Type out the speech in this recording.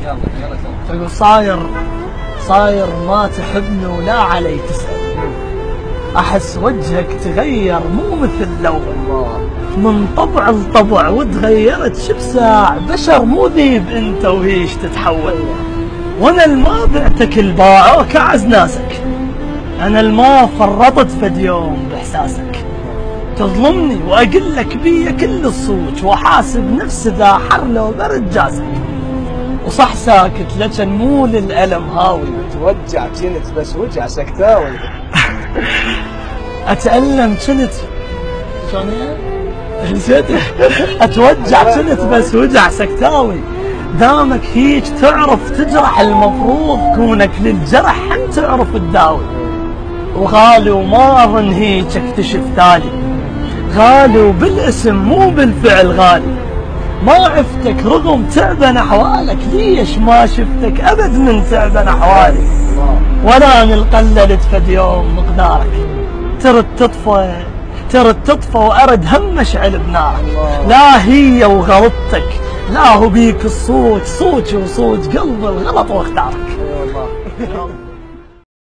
يلا تقول صاير ما تحبني ولا علي تسأل. أحس وجهك تغير مو مثل الأول، من طبع لطبع وتغيرت شبساع. بشر مو ذيب انت وهيش تتحول. وانا الما بعتك الباعوك اعز ناسك، انا الما فرطت فد يوم باحساسك. تظلمني واقول لك بيا كل الصوت، واحاسب نفسي ذا حر لو برد جازك. وصح ساكت لكن مو للألم هاوي، توجع كنت بس وجع سكتاوي. اتألم كنت شلون اتوجع كنت بس وجع سكتاوي. دامك هيج تعرف تجرح، المفروض كونك للجرح هم تعرف تداوي. وغالي وما اظن هيج اكتشف تالي، غالي وبالاسم مو بالفعل غالي. ما عفتك رغم تعبان احوالك، ليش ما شفتك ابد من تعبان احوالي. ولا اني قللت فد يوم مقدارك، ترد تطفى وارد هم اشعل بنارك. لا هي وغلطتك، لا هو بيك الصوت، صوتي وصوت قلبي الغلط واختارك.